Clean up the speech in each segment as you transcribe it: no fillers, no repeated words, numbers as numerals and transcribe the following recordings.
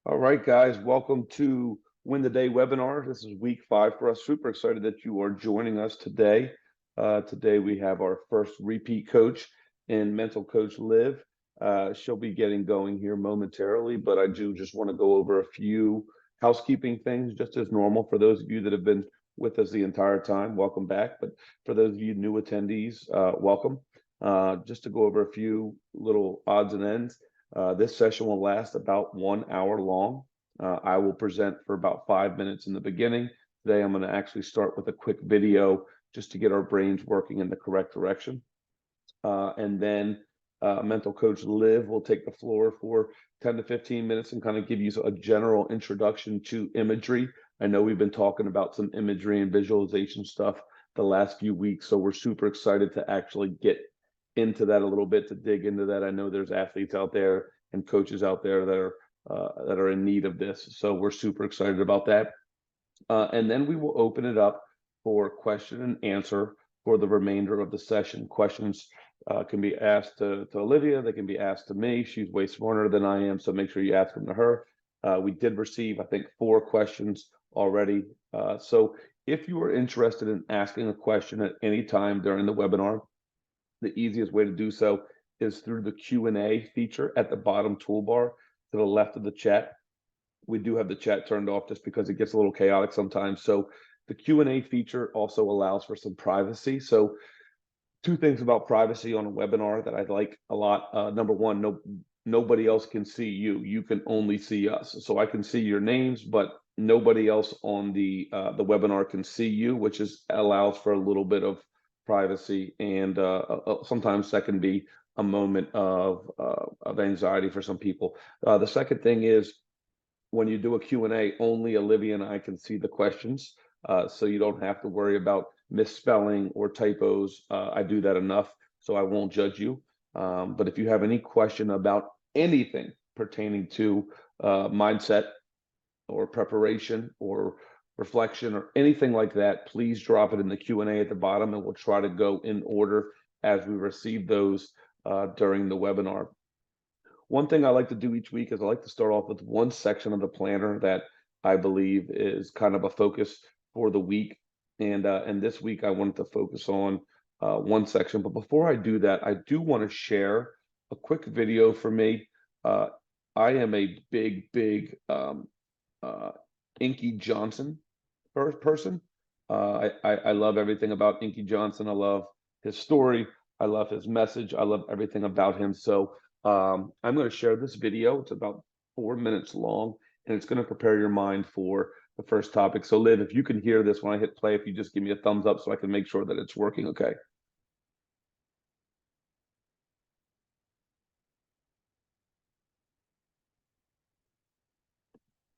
All right, guys, welcome to Win the Day webinar. This is week 5 for us. Super excited that you are joining us today. Today we have our first repeat coach in Mental Coach Liv. She'll be getting going here momentarily, but I do just want to go over a few housekeeping things just as normal for those of you that have been with us the entire time. Welcome back. But for those of you new attendees, welcome. Just to go over a few little odds and ends. This session will last about 1 hour long. I will present for about 5 minutes in the beginning. Today, I'm going to actually start with a quick video just to get our brains working in the correct direction. And then Mental Coach Liv will take the floor for 10 to 15 minutes and kind of give you a general introduction to imagery. I know we've been talking about some imagery and visualization stuff the last few weeks, so we're super excited to actually get into that a little bit, to dig into that. I know there's athletes out there and coaches out there that are in need of this, so we're super excited about that. And then we will open it up for question and answer for the remainder of the session. Questions can be asked to Olivia. They can be asked to me. She's way smarter than I am, so make sure you ask them to her. We did receive, I think, 4 questions already. So if you are interested in asking a question at any time during the webinar, the easiest way to do so is through the Q&A feature at the bottom toolbar to the left of the chat. We do have the chat turned off just because it gets a little chaotic sometimes. So the Q&A feature also allows for some privacy. So 2 things about privacy on a webinar that I like a lot. Number one, nobody else can see you. You can only see us. So I can see your names, but nobody else on the webinar can see you, which allows for a little bit of privacy. And sometimes that can be a moment of anxiety for some people. The second thing is, when you do a Q&A, only Olivia and I can see the questions, so you don't have to worry about misspelling or typos. I do that enough, so I won't judge you. But if you have any question about anything pertaining to mindset or preparation or reflection or anything like that, please drop it in the Q&A at the bottom, and we'll try to go in order as we receive those during the webinar. One thing I like to do each week is I like to start off with one section of the planner that I believe is kind of a focus for the week. And this week I wanted to focus on one section. But before I do that, I do want to share a quick video for me. I am a big Inky Johnson person. I love everything about Inky Johnson. I love his story. I love his message. I love everything about him. So I'm going to share this video. It's about 4 minutes long, and it's going to prepare your mind for the first topic. So Liv, if you can hear this when I hit play, if you just give me a thumbs up so I can make sure that it's working okay.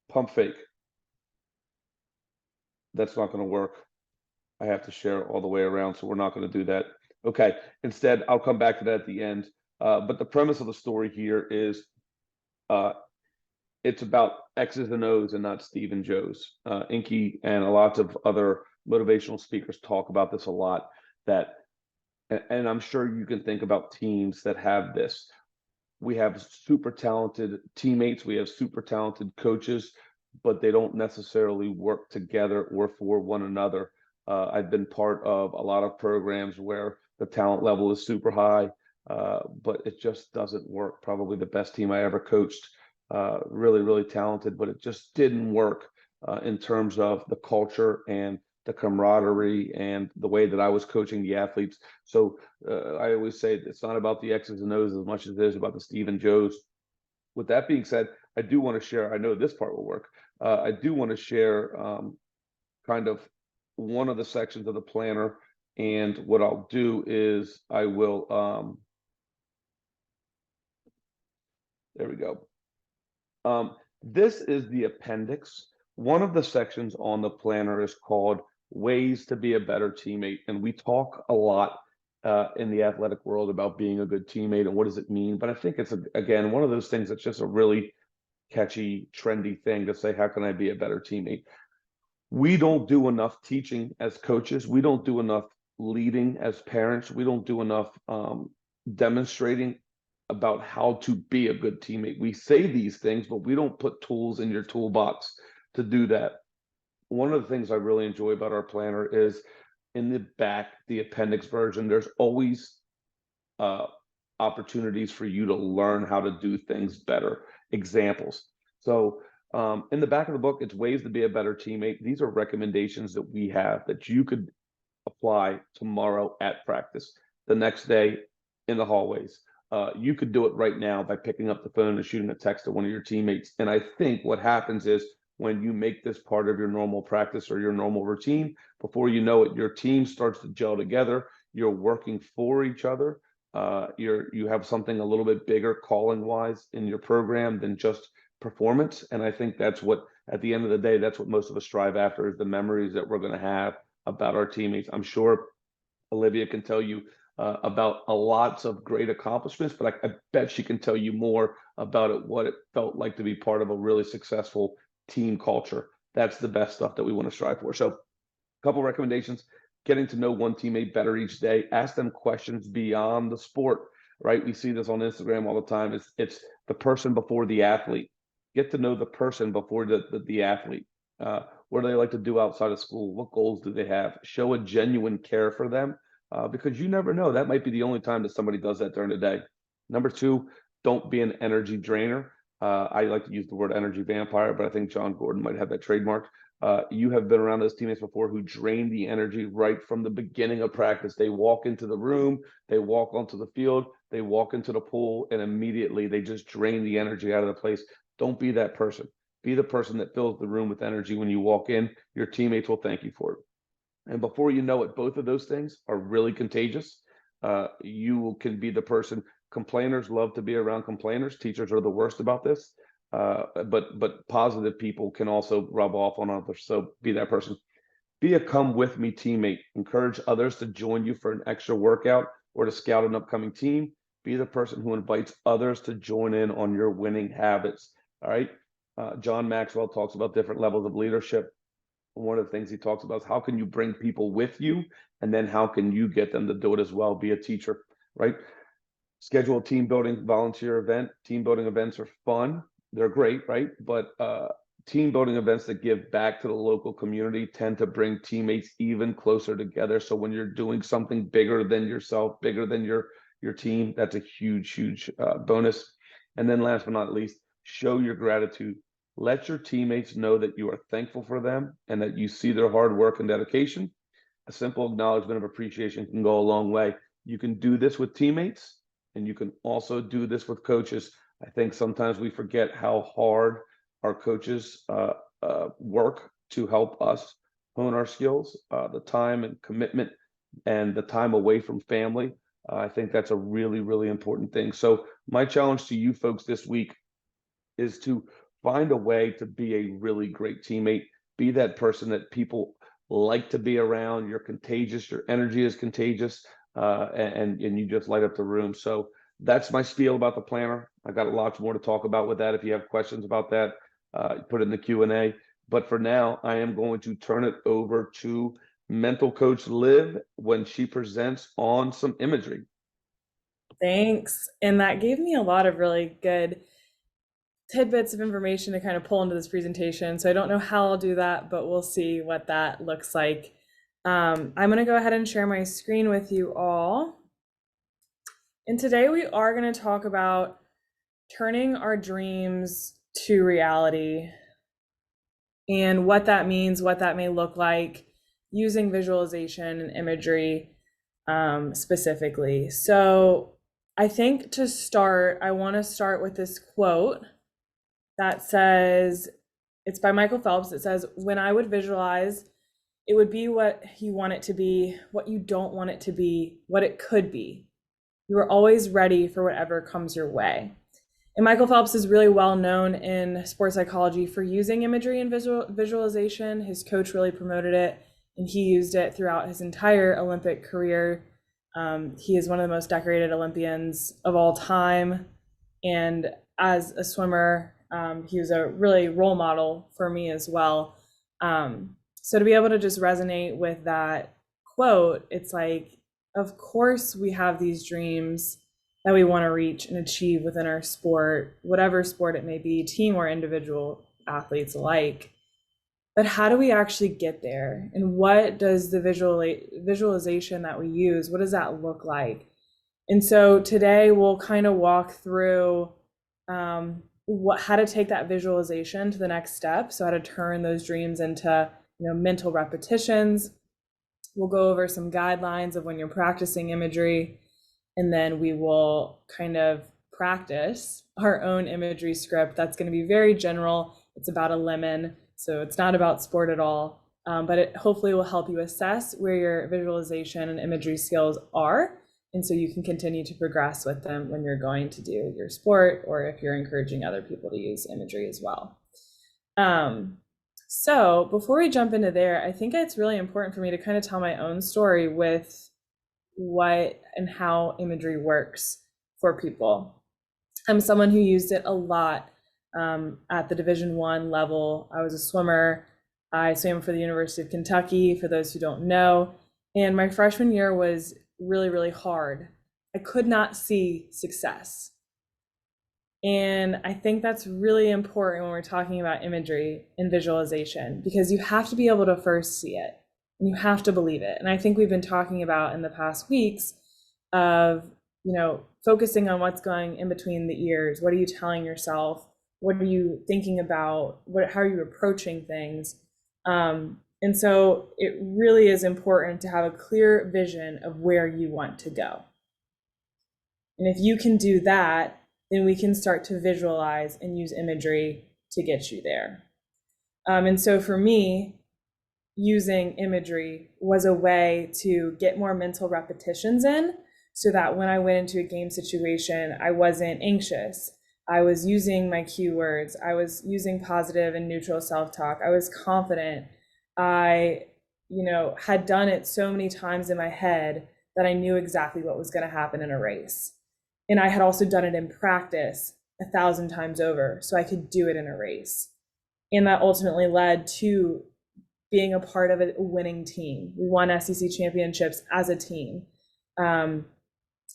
Pump fake. That's not going to work. I have to share all the way around, so we're not going to do that. Okay, instead, I'll come back to that at the end. But the premise of the story here is it's about X's and O's and not Steve and Joe's. Inky and a lot of other motivational speakers talk about this a lot, and I'm sure you can think about teams that have this. We have super talented teammates, we have super talented coaches, but they don't necessarily work together or for one another. I've been part of a lot of programs where the talent level is super high, but it just doesn't work. Probably the best team I ever coached, really talented, but it just didn't work in terms of the culture and the camaraderie and the way that I was coaching the athletes. So I always say it's not about the X's and O's as much as it is about the Steve and Joe's. With that being said, I do want to share, I know this part will work. I do want to share kind of one of the sections of the planner. And what I'll do is I will, there we go. This is the appendix. One of the sections on the planner is called Ways to Be a Better Teammate. And we talk a lot in the athletic world about being a good teammate and what does it mean. But I think it's, again, one of those things that's just a really catchy, trendy thing to say, how can I be a better teammate? We don't do enough teaching as coaches. We don't do enough leading as parents. We don't do enough demonstrating about how to be a good teammate. We say these things, but we don't put tools in your toolbox to do that. One of the things I really enjoy about our planner is in the back, the appendix version, there's always uh, opportunities for you to learn how to do things better, examples. So in the back of the book, it's ways to be a better teammate. These are recommendations that we have that you could apply tomorrow at practice, the next day in the hallways. You could do it right now by picking up the phone and shooting a text to one of your teammates. And I think what happens is when you make this part of your normal practice or your normal routine, before you know it, your team starts to gel together. You're working for each other. You have something a little bit bigger calling wise in your program than just performance. And I think that's what, at the end of the day, that's what most of us strive after, is the memories that we're going to have about our teammates. I'm sure Olivia can tell you about a lots of great accomplishments, but I bet she can tell you more about it, what it felt like to be part of a really successful team culture. That's the best stuff that we want to strive for. So, a couple recommendations: getting to know one teammate better each day. Ask them questions beyond the sport. Right? We see this on Instagram all the time. It's the person before the athlete. Get to know the person before the athlete. What do they like to do outside of school? What goals do they have? Show a genuine care for them, because you never know. That might be the only time that somebody does that during the day. Number two, don't be an energy drainer. I like to use the word energy vampire, but I think John Gordon might have that trademark. You have been around those teammates before who drain the energy right from the beginning of practice. They walk into the room, they walk onto the field, they walk into the pool, and immediately they just drain the energy out of the place. Don't be that person. Be the person that fills the room with energy when you walk in. Your teammates will thank you for it. And before you know it, both of those things are really contagious. You can be the person. Complainers love to be around complainers. Teachers are the worst about this. But positive people can also rub off on others. So be that person. Be a come with me teammate. Encourage others to join you for an extra workout or to scout an upcoming team. Be the person who invites others to join in on your winning habits. All right. John Maxwell talks about different levels of leadership. One of the things he talks about is how can you bring people with you, and then how can you get them to do it as well? Be a teacher, right? Schedule a team building volunteer event. Team building events are fun. They're great, right? But team building events that give back to the local community tend to bring teammates even closer together. So when you're doing something bigger than yourself, bigger than your team, that's a huge bonus. And then last but not least, show your gratitude. Let your teammates know that you are thankful for them and that you see their hard work and dedication. A simple acknowledgement of appreciation can go a long way. You can do this with teammates, and you can also do this with coaches. I think sometimes we forget how hard our coaches work to help us hone our skills, the time and commitment and the time away from family. I think that's a really important thing. So my challenge to you folks this week is to find a way to be a really great teammate. Be that person that people like to be around. You're contagious. Your energy is contagious, and you just light up the room. So that's my spiel about the planner. I got lots more to talk about with that. If you have questions about that, put it in the Q&A. But for now, I am going to turn it over to Mental Coach Liv when she presents on some imagery. Thanks. And that gave me a lot of really good tidbits of information to kind of pull into this presentation. So I don't know how I'll do that, but we'll see what that looks like. I'm going to go ahead and share my screen with you all. And today we are going to talk about turning our dreams to reality and what that means, what that may look like using visualization and imagery specifically. So I think to start, I want to start with this quote that says, it's by Michael Phelps. It says, when I would visualize, it would be what you want it to be, what you don't want it to be, what it could be. You are always ready for whatever comes your way. And Michael Phelps is really well known in sports psychology for using imagery and visualization. His coach really promoted it, and he used it throughout his entire Olympic career. He is one of the most decorated Olympians of all time. And as a swimmer, he was a really role model for me as well. So to be able to just resonate with that quote, it's like, of course we have these dreams. that we want to reach and achieve within our sport, whatever sport it may be, team or individual athletes alike. But how do we actually get there? And what does the visualization that we use, what does that look like? And so today we'll kind of walk through how to take that visualization to the next step. So how to turn those dreams into mental repetitions. We'll go over some guidelines of when you're practicing imagery, and then we will kind of practice our own imagery script. That's going to be very general. It's about a lemon, so it's not about sport at all, but it hopefully will help you assess where your visualization and imagery skills are, and so you can continue to progress with them when you're going to do your sport, or if you're encouraging other people to use imagery as well. So before we jump into there, I think it's really important for me to kind of tell my own story with what and how imagery works for people. I'm someone who used it a lot at the Division I level. I was a swimmer. I swam for the University of Kentucky, for those who don't know. And my freshman year was really, really hard. I could not see success. And I think that's really important when we're talking about imagery and visualization, because you have to be able to first see it and you have to believe it. And I think we've been talking about in the past weeks of, focusing on what's going in between the ears. What are you telling yourself? What are you thinking about? How are you approaching things? And so it really is important to have a clear vision of where you want to go. And if you can do that, then we can start to visualize and use imagery to get you there. And so for me, using imagery was a way to get more mental repetitions in, so that when I went into a game situation, I wasn't anxious. I was using my keywords. I was using positive and neutral self-talk. I was confident. I, had done it so many times in my head that I knew exactly what was going to happen in a race. And I had also done it in practice 1,000 times over, so I could do it in a race. And that ultimately led to being a part of a winning team. We won SEC championships as a team.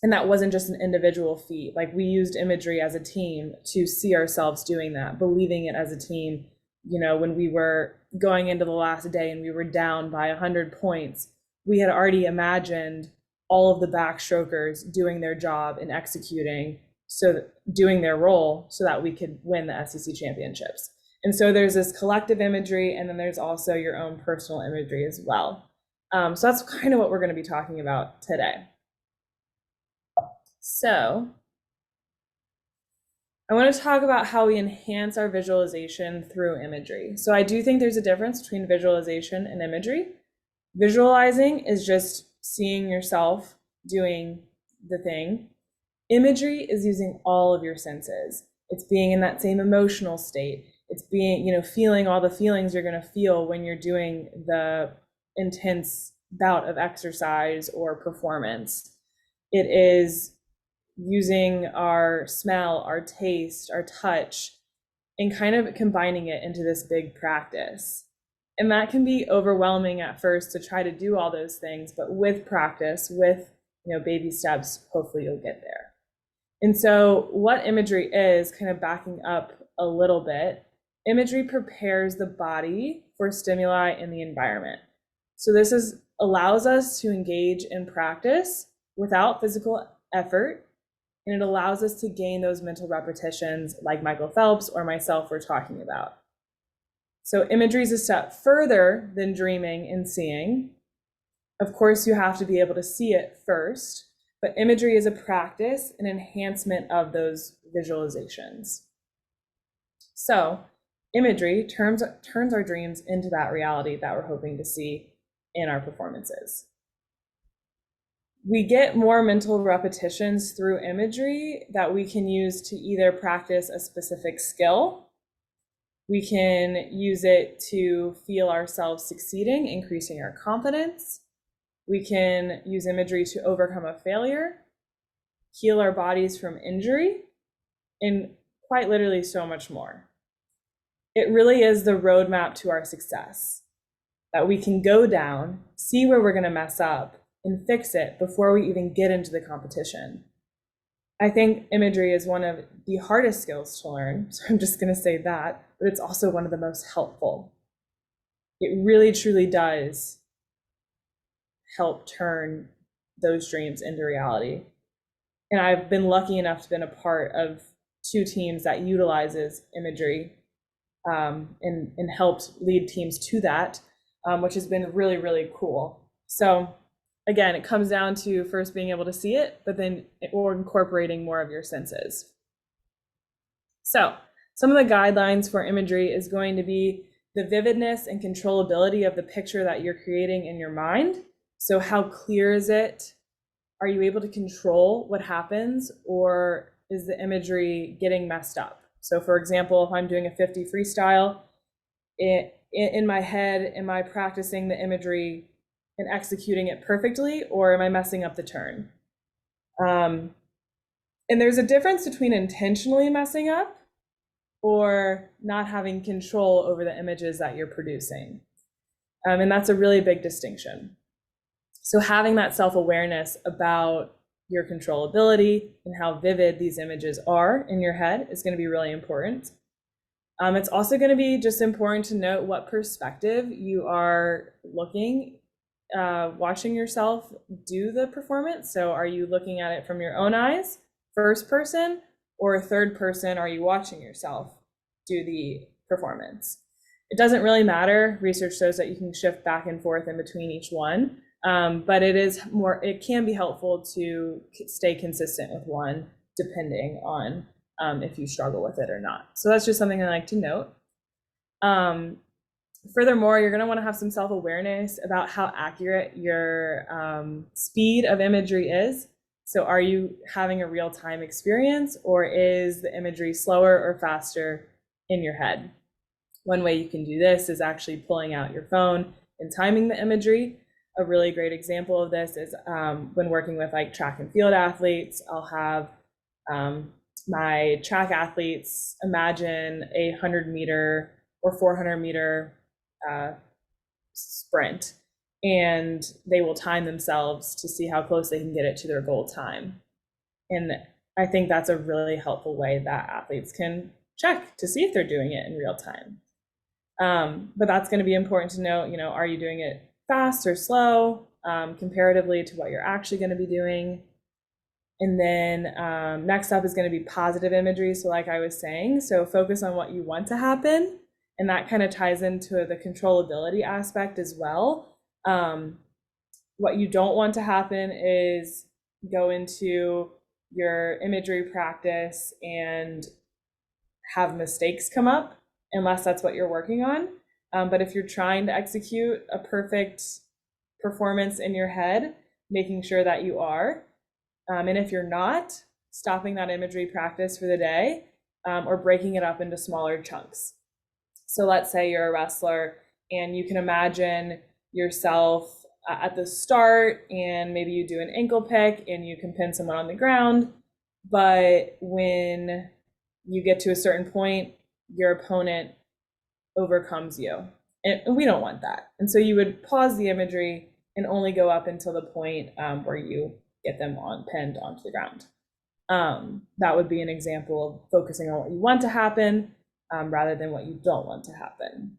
And that wasn't just an individual feat. Like, we used imagery as a team to see ourselves doing that, believing it as a team. When we were going into the last day and we were down by 100 points, we had already imagined all of the backstrokers doing their job and executing, doing their role so that we could win the SEC championships. And so there's this collective imagery, and then there's also your own personal imagery as well. So that's kind of what we're going to be talking about today. So I want to talk about how we enhance our visualization through imagery. So I do think there's a difference between visualization and imagery. Visualizing is just seeing yourself doing the thing. Imagery is using all of your senses. It's being in that same emotional state. It's being, feeling all the feelings you're going to feel when you're doing the intense bout of exercise or performance. It is using our smell, our taste, our touch, and kind of combining it into this big practice. And that can be overwhelming at first to try to do all those things, but with practice, with baby steps, hopefully you'll get there. And so what imagery is, kind of backing up a little bit, imagery prepares the body for stimuli in the environment. So this allows us to engage in practice without physical effort, and it allows us to gain those mental repetitions like Michael Phelps or myself were talking about. So imagery is a step further than dreaming and seeing. Of course, you have to be able to see it first, but imagery is a practice, an enhancement of those visualizations. So imagery turns our dreams into that reality that we're hoping to see in our performances. We get more mental repetitions through imagery that we can use to either practice a specific skill. We can use it to feel ourselves succeeding, increasing our confidence. We can use imagery to overcome a failure, heal our bodies from injury, and quite literally so much more. It really is the roadmap to our success, that we can go down, see where we're going to mess up, and fix it before we even get into the competition. I think imagery is one of the hardest skills to learn, so I'm just going to say that, but it's also one of the most helpful. It really truly does help turn those dreams into reality. And I've been lucky enough to been a part of two teams that utilizes imagery, and helped lead teams to that, which has been really, really cool. So again, it comes down to first being able to see it, but then or incorporating more of your senses. So some of the guidelines for imagery is going to be the vividness and controllability of the picture that you're creating in your mind. So how clear is it? Are you able to control what happens, or is the imagery getting messed up? So for example, if I'm doing a 50 freestyle, in my head, am I practicing the imagery and executing it perfectly, or am I messing up the turn? And there's a difference between intentionally messing up or not having control over the images that you're producing. And that's a really big distinction. So having that self-awareness about your controllability and how vivid these images are in your head is going to be really important. It's also going to be just important to note what perspective you are watching yourself do the performance. So are you looking at it from your own eyes, first person, or third person? Are you watching yourself do the performance? It doesn't really matter. Research shows that you can shift back and forth in between each one. But it can be helpful to stay consistent with one depending on if you struggle with it or not. So that's just something I like to note. Furthermore, you're going to want to have some self-awareness about how accurate your speed of imagery is. So are you having a real-time experience, or is the imagery slower or faster in your head? One way you can do this is actually pulling out your phone and timing the imagery. A really great example of this is when working with like track and field athletes. I'll have my track athletes imagine a 100-meter or 400-meter sprint, and they will time themselves to see how close they can get it to their goal time. And I think that's a really helpful way that athletes can check to see if they're doing it in real time. But that's going to be important to note, are you doing it fast or slow, comparatively to what you're actually going to be doing? And then next up is going to be positive imagery. So like I was saying, so focus on what you want to happen. And that kind of ties into the controllability aspect as well. What you don't want to happen is go into your imagery practice and have mistakes come up, unless that's what you're working on. But if you're trying to execute a perfect performance in your head, making sure that you are. And if you're not, stopping that imagery practice for the day, or breaking it up into smaller chunks. So let's say you're a wrestler and you can imagine yourself at the start, and maybe you do an ankle pick and you can pin someone on the ground. But when you get to a certain point, your opponent overcomes you. And we don't want that. And so you would pause the imagery and only go up until the point where you get them pinned onto the ground. That would be an example of focusing on what you want to happen rather than what you don't want to happen.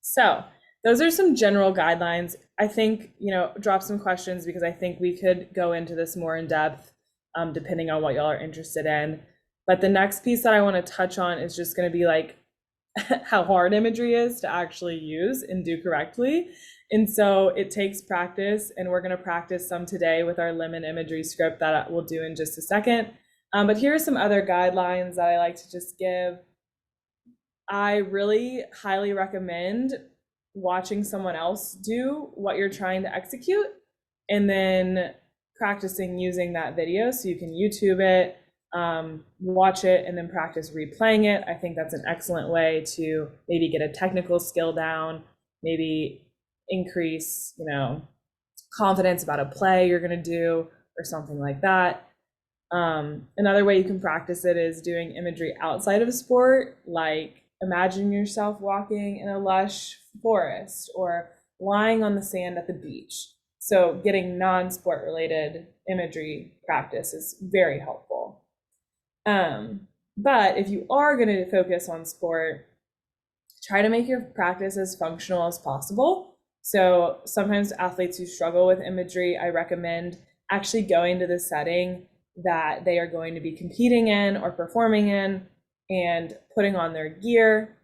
So those are some general guidelines. I think, drop some questions, because I think we could go into this more in depth depending on what y'all are interested in. But the next piece that I want to touch on is just going to be like how hard imagery is to actually use and do correctly. And so it takes practice, and we're going to practice some today with our lemon imagery script that we'll do in just a second. But here are some other guidelines that I like to just give. I really highly recommend watching someone else do what you're trying to execute, and then practicing using that video. So you can YouTube it, watch it, and then practice replaying it. I think that's an excellent way to maybe get a technical skill down, maybe increase, confidence about a play you're going to do or something like that. Another way you can practice it is doing imagery outside of sport, like imagine yourself walking in a lush forest or lying on the sand at the beach. So getting non-sport related imagery practice is very helpful. But if you are going to focus on sport, try to make your practice as functional as possible. So sometimes athletes who struggle with imagery, I recommend actually going to the setting that they are going to be competing in or performing in and putting on their gear,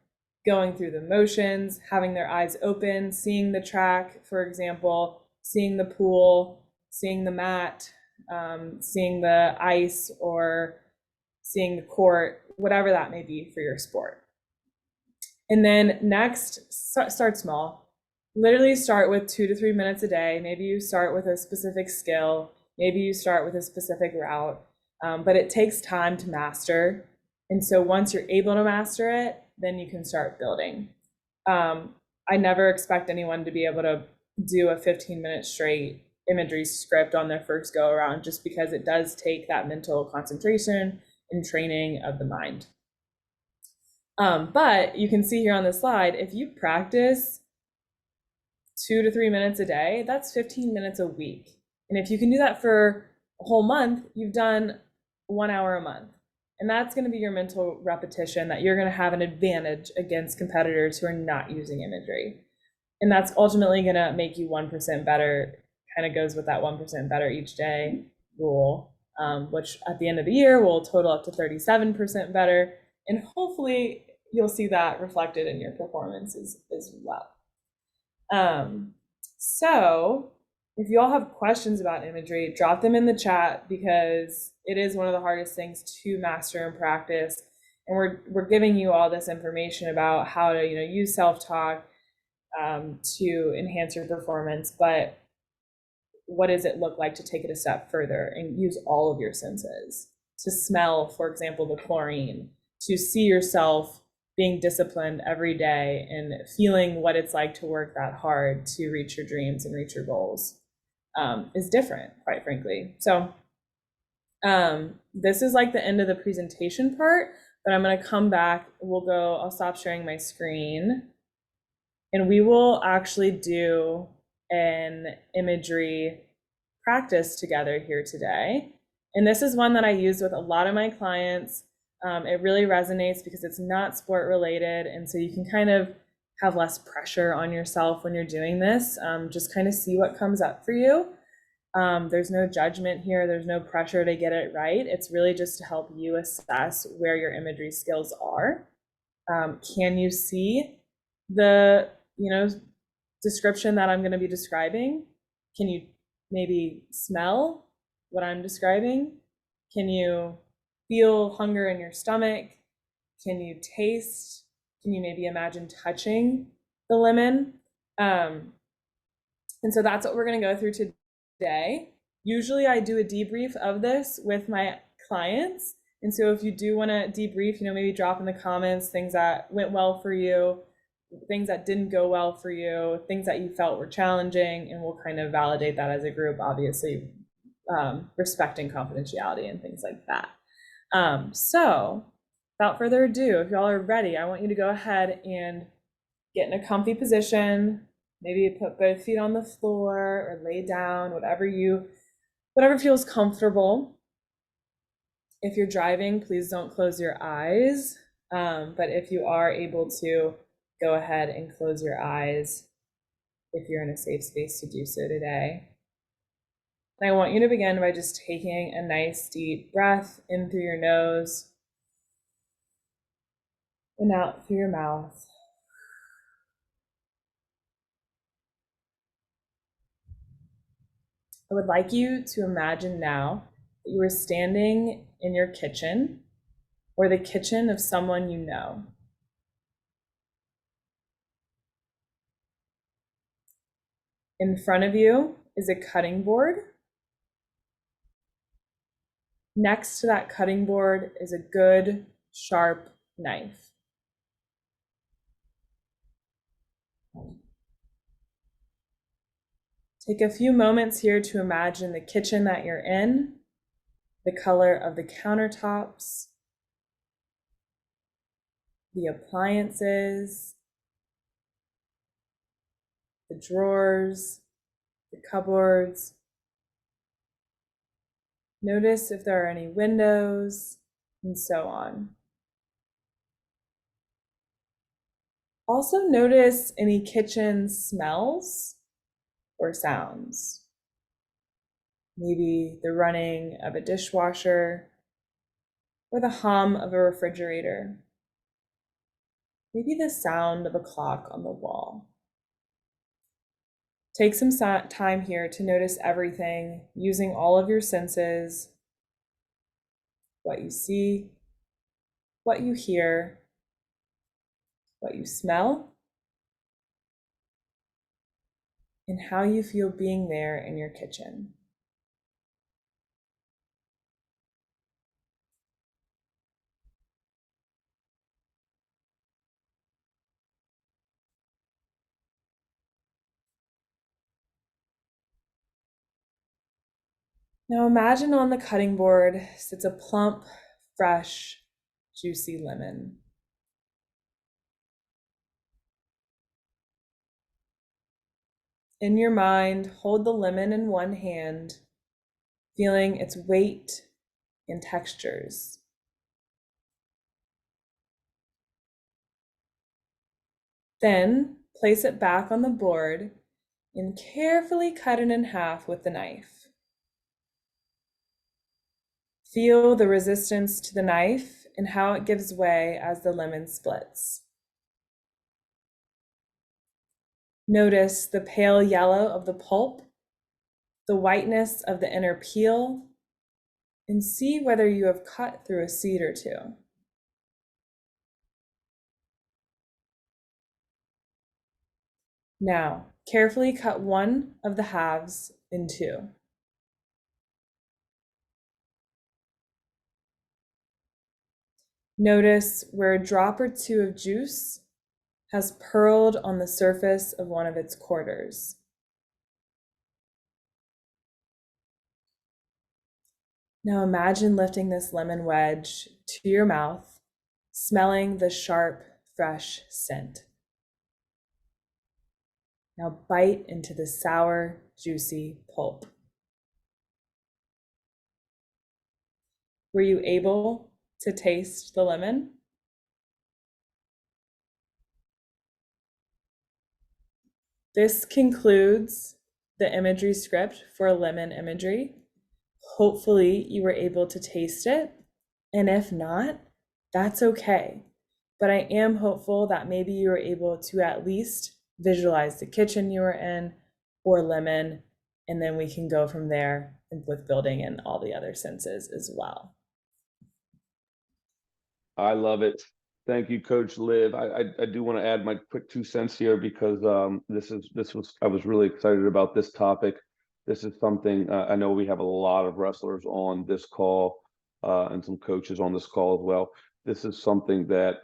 going through the motions, having their eyes open, seeing the track, for example, seeing the pool, seeing the mat, seeing the ice, or seeing the court, whatever that may be for your sport. And then next, start small. Literally start with 2 to 3 minutes a day. Maybe you start with a specific skill. Maybe you start with a specific route. But it takes time to master. And so once you're able to master it, then you can start building. I never expect anyone to be able to do a 15-minute straight imagery script on their first go around, just because it does take that mental concentration and training of the mind. But you can see here on the slide, if you practice 2 to 3 minutes a day, that's 15 minutes a week. And if you can do that for a whole month, you've done 1 hour a month. And that's going to be your mental repetition that you're going to have an advantage against competitors who are not using imagery. And that's ultimately going to make you 1% better, kind of goes with that 1% better each day rule, which at the end of the year will total up to 37% better. And hopefully you'll see that reflected in your performances as well. So if you all have questions about imagery, drop them in the chat, because it is one of the hardest things to master and practice. And we're giving you all this information about how to use self-talk to enhance your performance, but what does it look like to take it a step further and use all of your senses? To smell, for example, the chlorine, to see yourself being disciplined every day and feeling what it's like to work that hard to reach your dreams and reach your goals is different, quite frankly. So this is like the end of the presentation part, but I'm going to come back. I'll stop sharing my screen, and we will actually do an imagery practice together here today. And this is one that I use with a lot of my clients. It really resonates because it's not sport related, and so you can kind of have less pressure on yourself when you're doing this. Just kind of see what comes up for you. There's no judgment here. There's no pressure to get it right. It's really just to help you assess where your imagery skills are. Can you see the description that I'm going to be describing? Can you maybe smell what I'm describing? Can you feel hunger in your stomach? Can you taste? Can you maybe imagine touching the lemon? And so that's what we're going to go through today. Usually I do a debrief of this with my clients. And so if you do want to debrief, maybe drop in the comments things that went well for you, things that didn't go well for you, things that you felt were challenging, and we'll kind of validate that as a group, obviously respecting confidentiality and things like that. So without further ado, if y'all are ready, I want you to go ahead and get in a comfy position. Maybe put both feet on the floor or lay down, whatever feels comfortable. If you're driving, please don't close your eyes. But if you are able to, go ahead and close your eyes if you're in a safe space to do so today. And I want you to begin by just taking a nice deep breath in through your nose and out through your mouth. I would like you to imagine now that you are standing in your kitchen or the kitchen of someone you know. In front of you is a cutting board. Next to that cutting board is a good, sharp knife. Take a few moments here to imagine the kitchen that you're in, the color of the countertops, the appliances, the drawers, the cupboards. Notice if there are any windows, and so on. Also notice any kitchen smells or sounds. Maybe the running of a dishwasher or the hum of a refrigerator. Maybe the sound of a clock on the wall. Take some time here to notice everything using all of your senses, what you see, what you hear, what you smell, and how you feel being there in your kitchen. Now imagine on the cutting board sits a plump, fresh, juicy lemon. In your mind, hold the lemon in one hand, feeling its weight and textures. Then place it back on the board and carefully cut it in half with the knife. Feel the resistance to the knife and how it gives way as the lemon splits. Notice the pale yellow of the pulp, the whiteness of the inner peel, and see whether you have cut through a seed or two. Now, carefully cut one of the halves in two. Notice where a drop or two of juice has pearled on the surface of one of its quarters. Now imagine lifting this lemon wedge to your mouth, smelling the sharp, fresh scent. Now bite into the sour, juicy pulp. Were you able to taste the lemon? This concludes the imagery script for lemon imagery. Hopefully you were able to taste it, and if not, that's okay. But I am hopeful that maybe you were able to at least visualize the kitchen you were in or lemon, and then we can go from there with building in all the other senses as well. I love it. Thank you, Coach Liv. I do want to add my quick 2 cents here because this was I was really excited about this topic. This is something I know we have a lot of wrestlers on this call and some coaches on this call as well. This is something that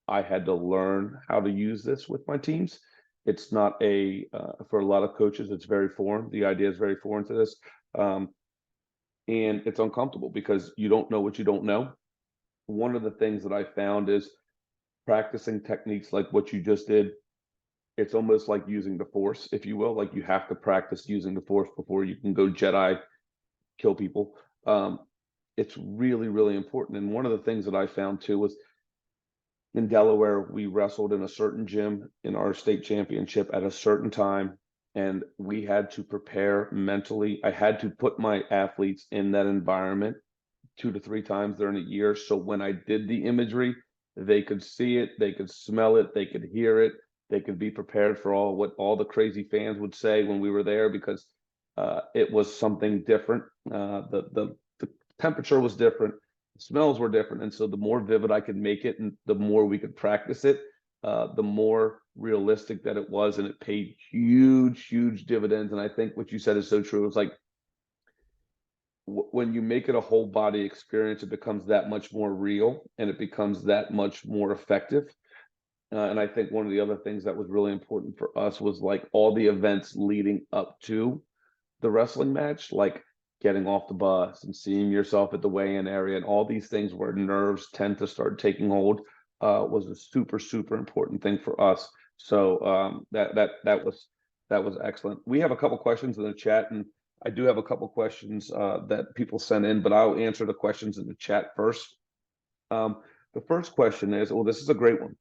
I had to learn how to use this with my teams. It's not for a lot of coaches, it's very foreign. The idea is very foreign to this. And it's uncomfortable because you don't know what you don't know. One of the things that I found is practicing techniques like what you just did. It's almost like using the force, if you will. Like you have to practice using the force before you can go Jedi, kill people. It's really, really important. And one of the things that I found too was in Delaware, we wrestled in a certain gym in our state championship at a certain time, and we had to prepare mentally. I had to put my athletes in that environment 2 to 3 times during a year. So when I did the imagery, they could see it, they could smell it, they could hear it, they could be prepared for what all the crazy fans would say when we were there because it was something different. The temperature was different, the smells were different, and so the more vivid I could make it, and the more we could practice it, the more realistic that it was, and it paid huge, huge dividends. And I think what you said is so true. It was like when you make it a whole body experience, it becomes that much more real and it becomes that much more effective. And I think one of the other things that was really important for us was like all the events leading up to the wrestling match, like getting off the bus and seeing yourself at the weigh-in area and all these things where nerves tend to start taking hold, was a super, super important thing for us. So that was That was excellent. We have a couple questions in the chat, and I do have a couple questions that people sent in, but I'll answer the questions in the chat first. Um, the first question is, well, this is a great one.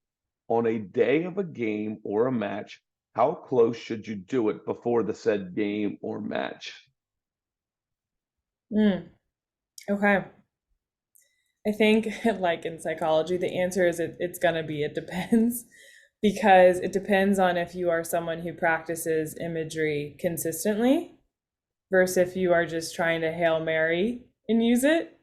On a day of a game or a match, how close should you do it before the said game or match? Mm, okay. I think, like in psychology, the answer is it's going to be it depends, because it depends on if you are someone who practices imagery consistently versus if you are just trying to Hail Mary and use it.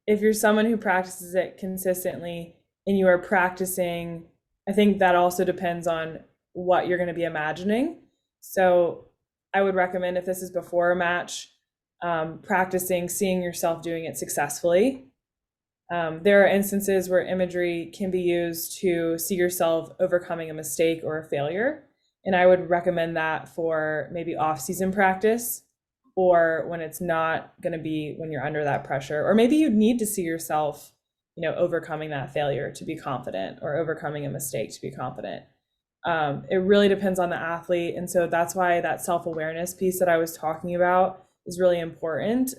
If you're someone who practices it consistently and you are practicing, I think that also depends on what you're going to be imagining. So I would recommend, if this is before a match, practicing seeing yourself doing it successfully. There are instances where imagery can be used to see yourself overcoming a mistake or a failure. And I would recommend that for maybe off-season practice, or when it's not going to be when you're under that pressure. Or maybe you need to see yourself, overcoming that failure to be confident, or overcoming a mistake to be confident. It really depends on the athlete. And so that's why that self-awareness piece that I was talking about is really important,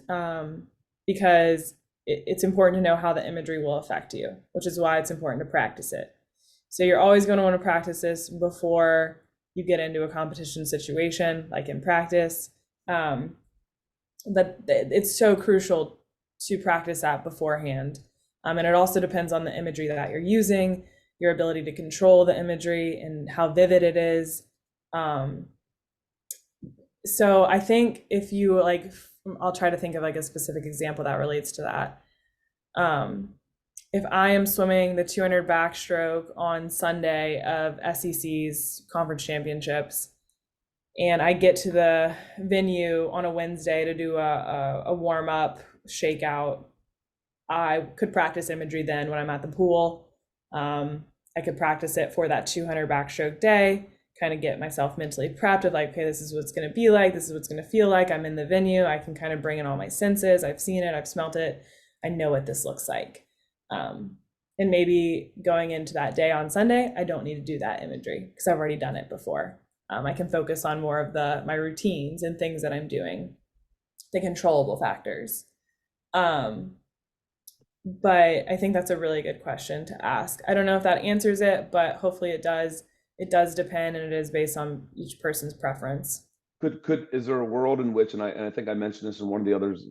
because it's important to know how the imagery will affect you, which is why it's important to practice it. So you're always going to want to practice this before you get into a competition situation, like in practice. But it's so crucial to practice that beforehand. And it also depends on the imagery that you're using, your ability to control the imagery and how vivid it is. So I think if you like, I'll try to think of like a specific example that relates to that. If I am swimming the 200 backstroke on Sunday of SEC's conference championships, and I get to the venue on a Wednesday to do a warm up shakeout, I could practice imagery then when I'm at the pool. I could practice it for that 200 backstroke day, kind of get myself mentally prepped of like, okay, this is what it's going to be like. This is what it's going to feel like. I'm in the venue. I can kind of bring in all my senses. I've seen it. I've smelt it. I know what this looks like. And maybe going into that day on Sunday, I don't need to do that imagery because I've already done it before. I can focus on more of my routines and things that I'm doing, the controllable factors. But I think that's a really good question to ask. I don't know if that answers it, but hopefully it does. It does depend, and it is based on each person's preference. Is there a world in which, and I think I mentioned this in one of the others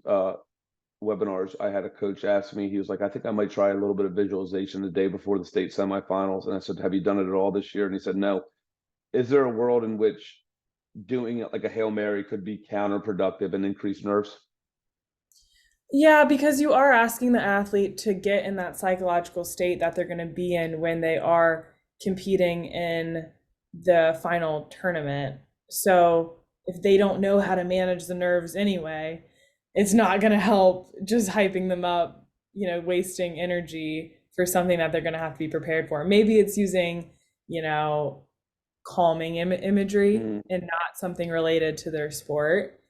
webinars, I had a coach ask me, he was like, I think I might try a little bit of visualization the day before the state semifinals. And I said, have you done it at all this year? And he said, no. Is there a world in which doing it like a Hail Mary could be counterproductive and increase nerves? Yeah, because you are asking the athlete to get in that psychological state that they're going to be in when they are competing in the final tournament. So if they don't know how to manage the nerves anyway, it's not going to help just hyping them up, wasting energy for something that they're going to have to be prepared for. Maybe it's using, calming imagery and not something related to their sport.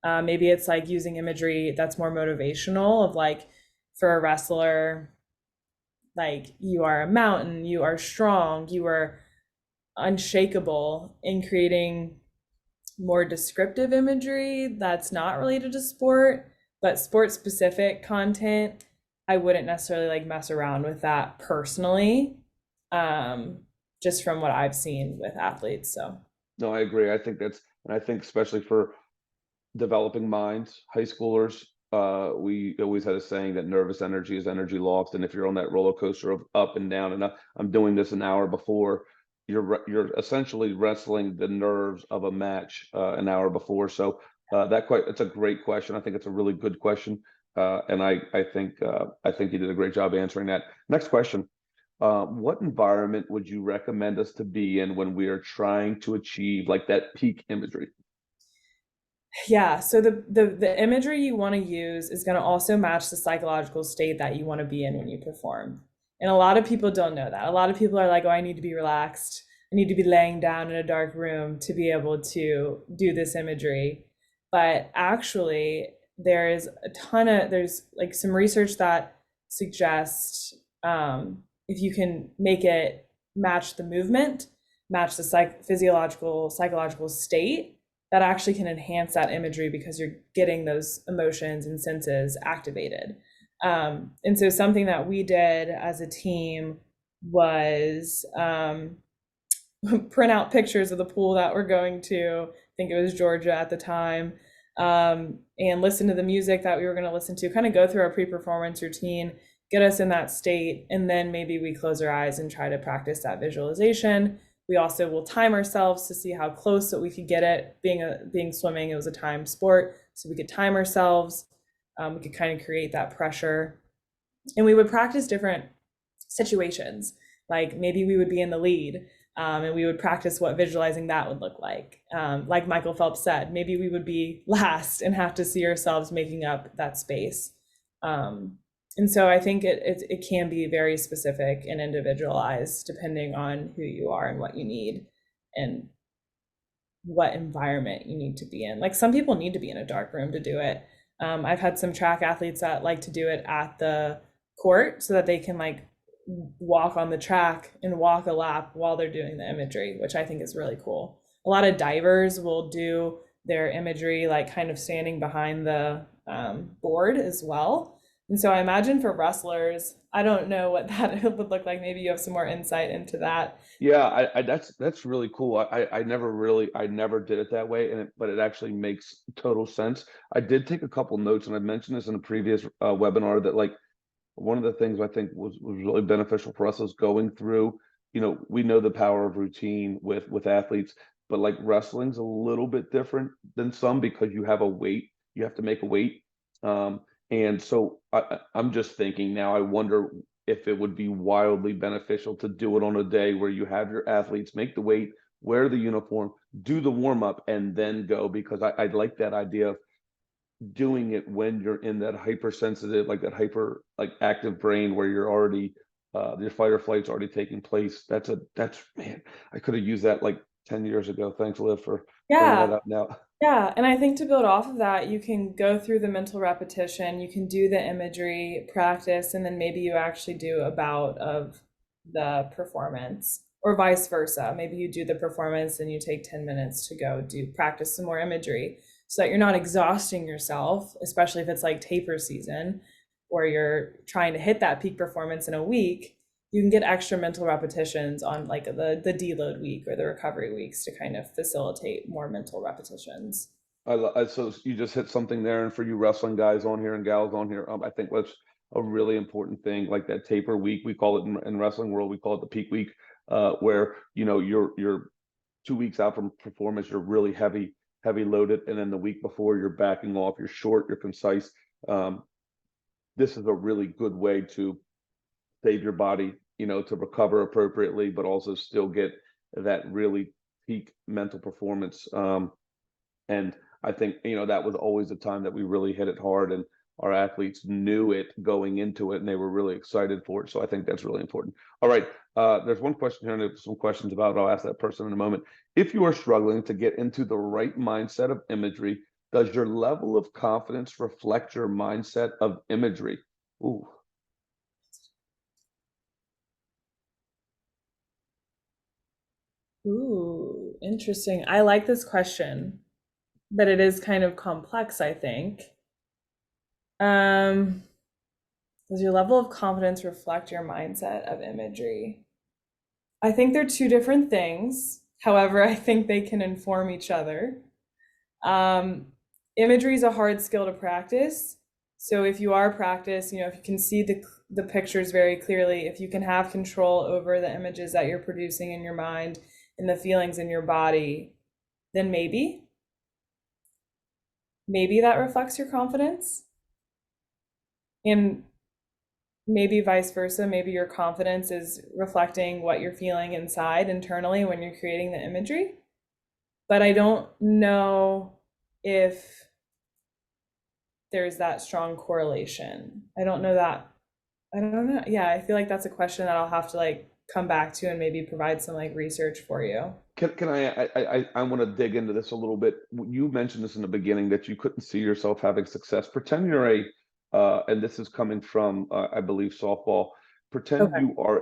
Maybe it's like using imagery that's more motivational, of like, for a wrestler, like, you are a mountain, you are strong, you are unshakable, in creating more descriptive imagery that's not related to sport, but sport specific content. I wouldn't necessarily like mess around with that personally, just from what I've seen with athletes. So No, I agree. And I think especially for developing minds, high schoolers, we always had a saying that nervous energy is energy lost. And if you're on that roller coaster of up and down, and I'm doing this an hour before, you're essentially wrestling the nerves of a match an hour before. So it's a great question. I think it's a really good question, and I think you did a great job answering that. Next question. What environment would you recommend us to be in when we are trying to achieve like that peak imagery? yeah, so the imagery you want to use is going to also match the psychological state that you want to be in when you perform. And a lot of people don't know that. A lot of people are like, oh, I need to be relaxed. I need to be laying down in a dark room to be able to do this imagery. But actually, there's like some research that suggests, if you can make it match the movement, match the physiological, psychological state, that actually can enhance that imagery because you're getting those emotions and senses activated. And so something that we did as a team was print out pictures of the pool that we're going to. I think it was Georgia at the time, and listen to the music that we were going to listen to, kind of go through our pre-performance routine, get us in that state, and then maybe we close our eyes and try to practice that visualization. We also will time ourselves to see how close that we could get it. Being swimming, it was a time sport, so we could time ourselves. We could kind of create that pressure, and we would practice different situations. Like maybe we would be in the lead, and we would practice what visualizing that would look like. Like Michael Phelps said, maybe we would be last and have to see ourselves making up that space. And so I think it can be very specific and individualized depending on who you are and what you need and what environment you need to be in. Like some people need to be in a dark room to do it. I've had some track athletes that like to do it at the court so that they can like walk on the track and walk a lap while they're doing the imagery, which I think is really cool. A lot of divers will do their imagery like kind of standing behind the board as well. And so I imagine for wrestlers, I don't know what that would look like. Maybe you have some more insight into that. Yeah, that's really cool. I never did it that way, but it actually makes total sense. I did take a couple notes, and I mentioned this in a previous webinar that like one of the things I think was really beneficial for us is going through. We know the power of routine with athletes, but like wrestling's a little bit different than some because you have a weight, you have to make a weight. And so I'm just thinking now, I wonder if it would be wildly beneficial to do it on a day where you have your athletes make the weight, wear the uniform, do the warm up, and then go, because I like that idea of doing it when you're in that hypersensitive, like that hyper like active brain where you're already your fight or flight's already taking place. That's man, I could have used that like 10 years ago. Thanks, Liv, for bringing that Yeah, up now. yeah, and I think to build off of that, you can go through the mental repetition, you can do the imagery practice, and then maybe you actually do a bout of the performance, or vice versa. Maybe you do the performance and you take 10 minutes to go do practice some more imagery so that you're not exhausting yourself, especially if it's like taper season or you're trying to hit that peak performance in a week. You can get extra mental repetitions on like the deload week or the recovery weeks to kind of facilitate more mental repetitions. So you just hit something there, and for you wrestling guys on here and gals on here, I think what's a really important thing, like that taper week, we call it in wrestling world, we call it the peak week, where you're 2 weeks out from performance, you're really heavy loaded, and then the week before you're backing off, you're short, you're concise. This is a really good way to save your body, to recover appropriately, but also still get that really peak mental performance. And I think, that was always a time that we really hit it hard, and our athletes knew it going into it and they were really excited for it. So I think that's really important. All right. There's one question here and there's some questions about it. I'll ask that person in a moment. If you are struggling to get into the right mindset of imagery, does your level of confidence reflect your mindset of imagery? Ooh. Ooh, interesting. I like this question, but it is kind of complex, I think. Um, does your level of confidence reflect your mindset of imagery? I think they're two different things. However, I think they can inform each other. Um, Imagery is a hard skill to practice. So if you are practice, if you can see the pictures very clearly, if you can have control over the images that you're producing in your mind and the feelings in your body, then maybe that reflects your confidence. And maybe vice versa, maybe your confidence is reflecting what you're feeling inside internally when you're creating the imagery. But I don't know if there's that strong correlation. I don't know that. I don't know. Yeah, I feel like that's a question that I'll have to like come back to and maybe provide some like research for you. Can I want to dig into this a little bit. You mentioned this in the beginning that you couldn't see yourself having success. Pretend you're and this is coming from, I believe, softball. pretend Okay. you are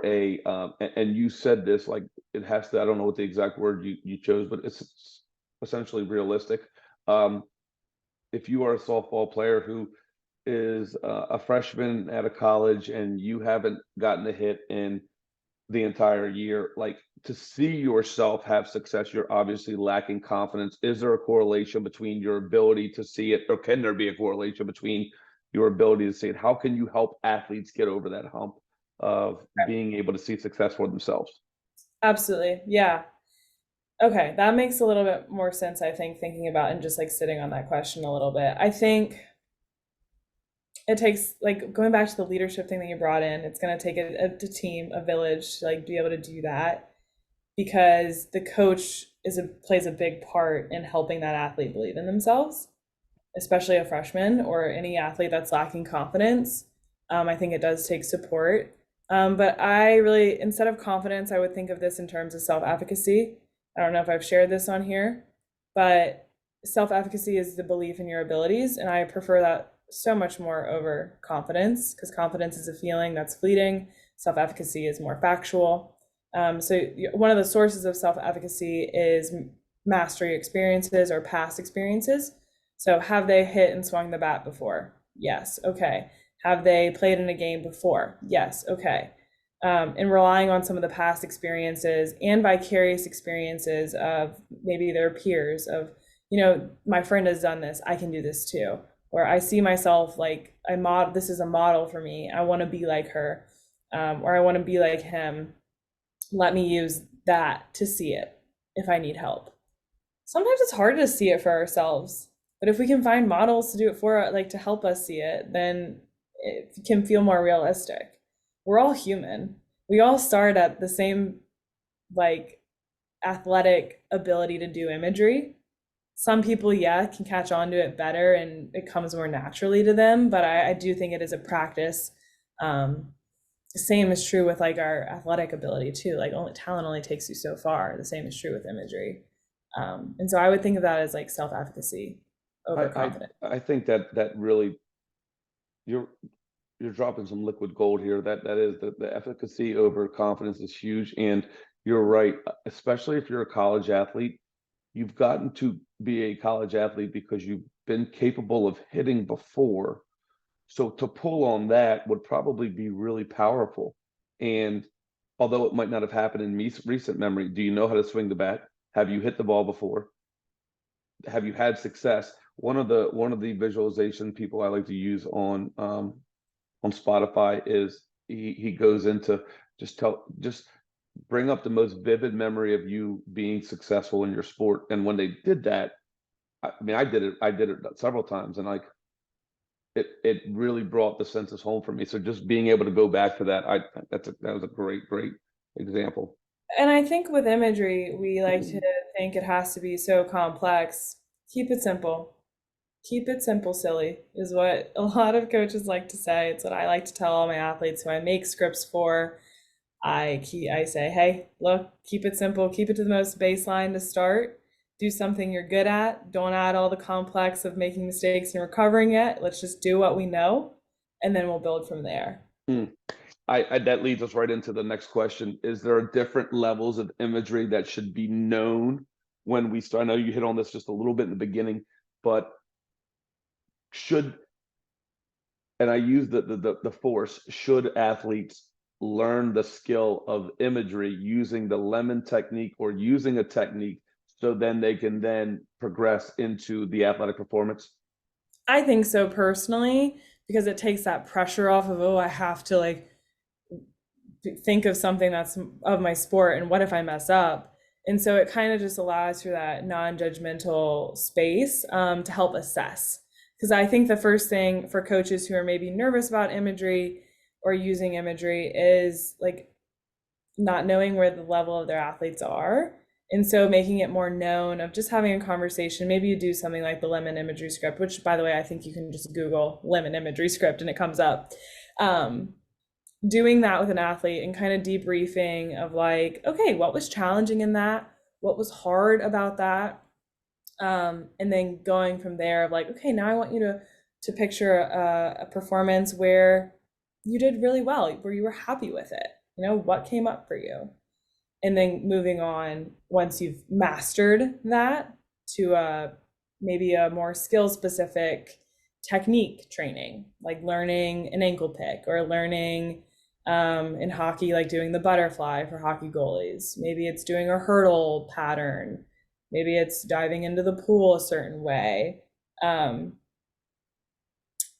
and you said this like it has to. I don't know what the exact word you chose, but it's essentially realistic. Um, if you are a softball player who is a freshman at a college and you haven't gotten a hit in the entire year, like to see yourself have success, you're obviously lacking confidence. Is there a correlation between your ability to see it, or can there be a correlation between your ability to see it? How can you help athletes get over that hump of being able to see success for themselves? Absolutely. Yeah. Okay, that makes a little bit more sense, I think, thinking about and just like sitting on that question a little bit. I think it takes like going back to the leadership thing that you brought in, it's going to take a team, a village to like be able to do that because the coach plays a big part in helping that athlete believe in themselves, especially a freshman or any athlete that's lacking confidence. I think it does take support. But I really, instead of confidence, I would think of this in terms of self efficacy. I don't know if I've shared this on here, but self efficacy is the belief in your abilities. And I prefer that so much more over confidence because confidence is a feeling that's fleeting. Self efficacy is more factual. So, one of the sources of self efficacy is mastery experiences or past experiences. So have they hit and swung the bat before? Yes. Okay. Have they played in a game before? Yes. Okay. And relying on some of the past experiences and vicarious experiences of maybe their peers of, my friend has done this, I can do this too. Or I see myself like this is a model for me. I want to be like her, or I want to be like him. Let me use that to see it if I need help. Sometimes it's hard to see it for ourselves, but if we can find models to do it for like to help us see it, then it can feel more realistic. We're all human. We all start at the same like athletic ability to do imagery. Some people, yeah, can catch on to it better and it comes more naturally to them, but I do think it is a practice. The same is true with like our athletic ability too. Like only talent only takes you so far. The same is true with imagery. And so I would think of that as like self-efficacy over I confidence. I think that really you're you're dropping some liquid gold here. That is the efficacy over confidence is huge, and you're right. Especially if you're a college athlete, you've gotten to be a college athlete because you've been capable of hitting before. So to pull on that would probably be really powerful. And although it might not have happened in recent memory, do you know how to swing the bat? Have you hit the ball before? Have you had success? One of the visualization people I like to use on Spotify is he goes into just bring up the most vivid memory of you being successful in your sport. And when they did that, I mean, I did it several times, and like it really brought the senses home for me. So just being able to go back to that, that was a great example. And I think with imagery, we like to think it has to be so complex. Keep it simple. Keep it simple, silly, is what a lot of coaches like to say. It's what I like to tell all my athletes who I make scripts for. I say, hey, look, keep it simple, keep it to the most baseline to start. Do something you're good at. Don't add all the complex of making mistakes and recovering it. Let's just do what we know, and then we'll build from there. Hmm. I that leads us right into the next question. Is there different levels of imagery that should be known when we start? I know you hit on this just a little bit in the beginning, but should and I use the force, should athletes learn the skill of imagery using the lemon technique or using a technique so then they can then progress into the athletic performance? I think so personally, because it takes that pressure off of, oh, I have to like think of something that's of my sport and what if I mess up? And so it kind of just allows for that non-judgmental space to help assess. Because I think the first thing for coaches who are maybe nervous about imagery or using imagery is like not knowing where the level of their athletes are. And so making it more known of just having a conversation. Maybe you do something like the lemon imagery script, which by the way, I think you can just Google lemon imagery script and it comes up. Um, Doing that with an athlete and kind of debriefing of like, okay, what was challenging in that? What was hard about that? And then going from there of like, okay, now I want you to picture a performance where you did really well, where you were happy with it. What came up for you? And then moving on, once you've mastered that, to maybe a more skill specific technique training, like learning an ankle pick, or learning in hockey, like doing the butterfly for hockey goalies. Maybe it's doing a hurdle pattern. Maybe it's diving into the pool a certain way. Um,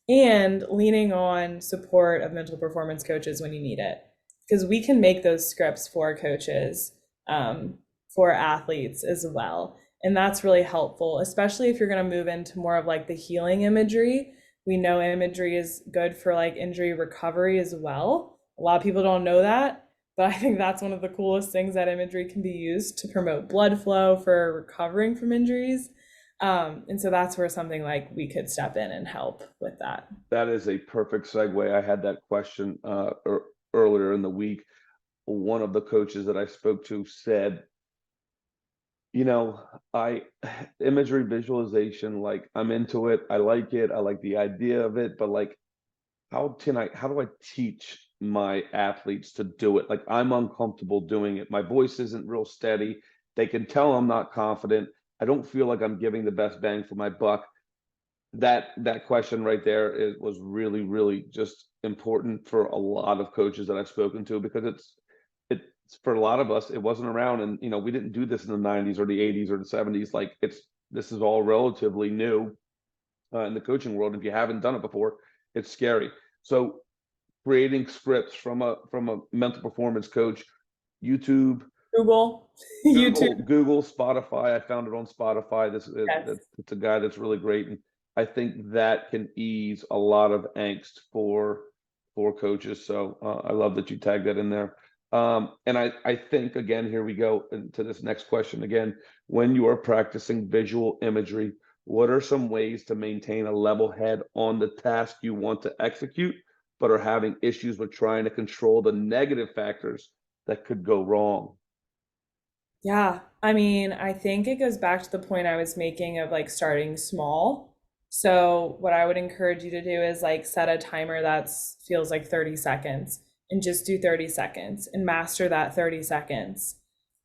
and leaning on support of mental performance coaches when you need it, because we can make those scripts for coaches, um, for athletes as well, and that's really helpful, especially if you're going to move into more of like the healing imagery. We know imagery is good for like injury recovery as well. A lot of people don't know that, but I think that's one of the coolest things, that imagery can be used to promote blood flow for recovering from injuries. And so that's where something like we could step in and help with that. That is a perfect segue. I had that question earlier in the week. One of the coaches that I spoke to said, you know, I imagery visualization, like I'm into it. I like it. I like the idea of it, but like how do I teach my athletes to do it? Like I'm uncomfortable doing it. My voice isn't real steady. They can tell I'm not confident. I don't feel like I'm giving the best bang for my buck. That question right there was really just important for a lot of coaches that I've spoken to, because it's for a lot of us, it wasn't around, and we didn't do this in the 90s or the 80s or the 70s. Like this is all relatively new in the coaching world. If you haven't done it before, it's scary. So creating scripts from a mental performance coach, YouTube, Google, Google, YouTube. Google, Spotify. I found it on Spotify. Yes. It's a guy that's really great, and I think that can ease a lot of angst for coaches. So I love that you tagged that in there. And I think, again, here we go into this next question again. When you are practicing visual imagery, what are some ways to maintain a level head on the task you want to execute, but are having issues with trying to control the negative factors that could go wrong? Yeah. I mean, I think it goes back to the point I was making of like starting small. So, what I would encourage you to do is like set a timer that feels like 30 seconds, and just do 30 seconds and master that 30 seconds.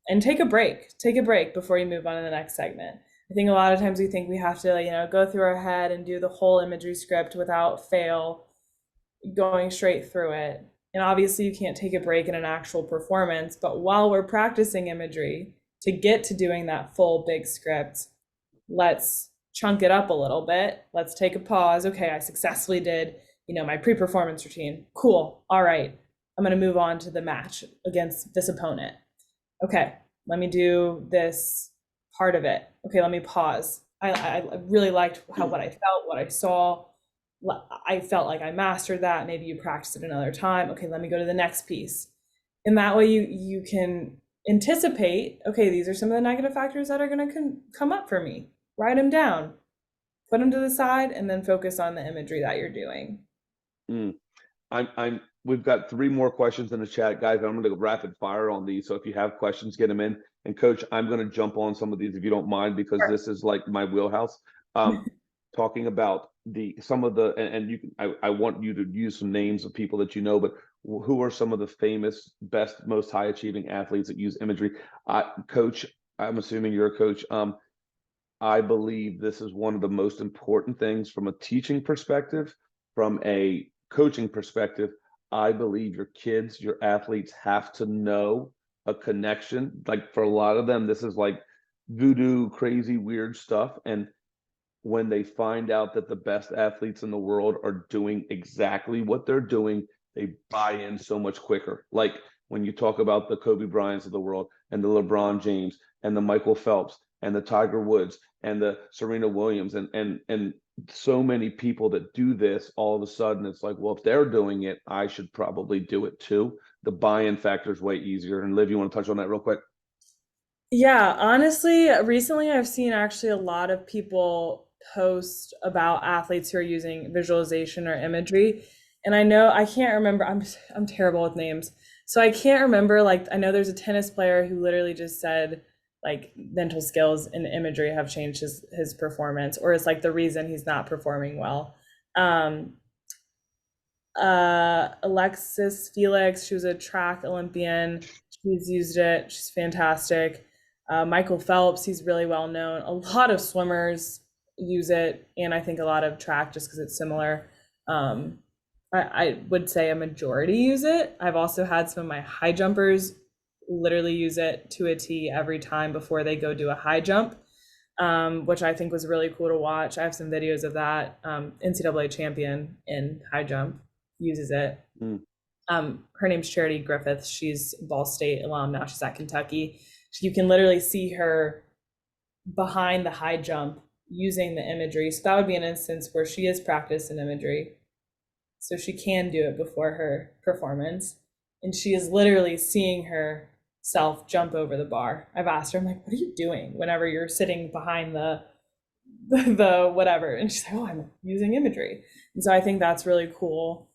And take a break. Take a break before you move on to the next segment. I think a lot of times we think we have to, go through our head and do the whole imagery script without fail, going straight through it. And obviously, you can't take a break in an actual performance, but while we're practicing imagery to get to doing that full big script, let's chunk it up a little bit. Let's take a pause. Okay, I successfully did, my pre-performance routine. Cool. All right. I'm going to move on to the match against this opponent. Okay, let me do this part of it. Okay, let me pause. I really liked what I felt, what I saw. I felt like I mastered that. Maybe you practice it another time. Okay, let me go to the next piece. And that way you can anticipate, okay, these are some of the negative factors that are going to come up for me. Write them down, put them to the side, and then focus on the imagery that you're doing. Mm. We've got three more questions in the chat, guys. I'm going to go rapid fire on these. So if you have questions, get them in. And coach, I'm going to jump on some of these if you don't mind, because Sure. this is like my wheelhouse. Talking about some of the, and you can, I want you to use some names of people that you know, but who are some of the famous, best, most high achieving athletes that use imagery? Coach, I'm assuming you're a coach. I believe this is one of the most important things from a teaching perspective, from a coaching perspective. I believe your kids, your athletes have to know a connection. Like for a lot of them, this is like voodoo, crazy, weird stuff. And when they find out that the best athletes in the world are doing exactly what they're doing, they buy in so much quicker. Like when you talk about the Kobe Bryants of the world and the LeBron James and the Michael Phelps and the Tiger Woods and the Serena Williams and so many people that do this, all of a sudden it's like, well, if they're doing it, I should probably do it too. The buy-in factor is way easier. And Liv, you want to touch on that real quick? Yeah, honestly, recently I've seen actually a lot of people post about athletes who are using visualization or imagery. And I know I can't remember, I'm terrible with names. So I can't remember, like I know there's a tennis player who literally just said like mental skills and imagery have changed his performance, or it's like the reason he's not performing well. Um Alexis Felix, she was a track Olympian. She's used it. She's fantastic. Michael Phelps, he's really well known. A lot of swimmers use it, and I think a lot of track just because it's similar. Um, I would say a majority use it. I've also had some of my high jumpers literally use it to a T every time before they go do a high jump, which I think was really cool to watch. I have some videos of that. NCAA champion in high jump uses it. Mm. Her name's Charity Griffith. She's Ball State alum now. She's at Kentucky. You can literally see her behind the high jump using the imagery. So that would be an instance where she has practiced in imagery. So she can do it before her performance. And she is literally seeing herself jump over the bar. I've asked her, I'm like, what are you doing whenever you're sitting behind the whatever? And she's like, oh, I'm using imagery. And so I think that's really cool.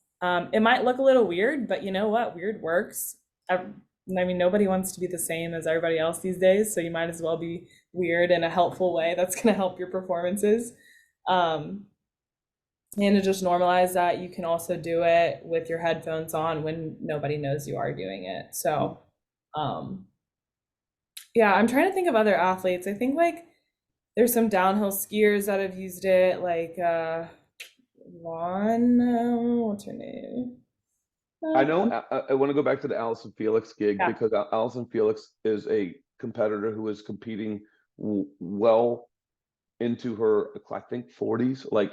It might look a little weird, but you know what? Weird works. I mean, nobody wants to be the same as everybody else these days, so you might as well be weird in a helpful way that's going to help your performances. Um, and to just normalize that you can also do it with your headphones on when nobody knows you are doing it. So, um, yeah, I'm trying to think of other athletes. I think like there's some downhill skiers that have used it, like Vaughn, what's her name? I know. I want to go back to the Allison Felix gig Yeah, because Allison Felix is a competitor who is competing well into her, I think, 40s. Like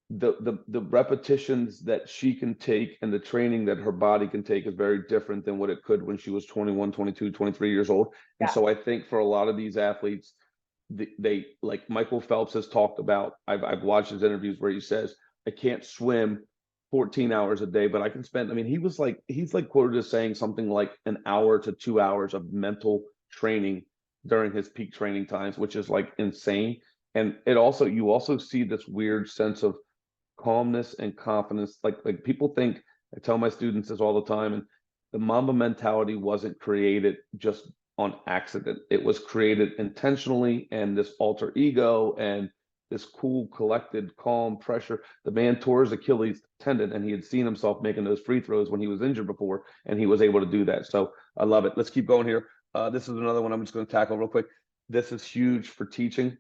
the repetitions that she can take and the training that her body can take is very different than what it could when she was 21, 22, 23 years old. And yeah, so I think for a lot of these athletes, they like Michael Phelps has talked about. I've watched his interviews where he says, I can't swim 14 hours a day, but I can spend, I mean, he's like quoted as saying something like an hour to 2 hours of mental training during his peak training times, which is like insane. And it also, you also see this weird sense of calmness and confidence. Like people think, I tell my students this all the time, and the Mamba mentality wasn't created just on accident. It was created intentionally, and this alter ego and this cool, collected, calm pressure. The man tore his Achilles tendon, and he had seen himself making those free throws when he was injured before, and he was able to do that. So I love it. Let's keep going here. This is another one I'm just going to tackle real quick. This is huge for teaching.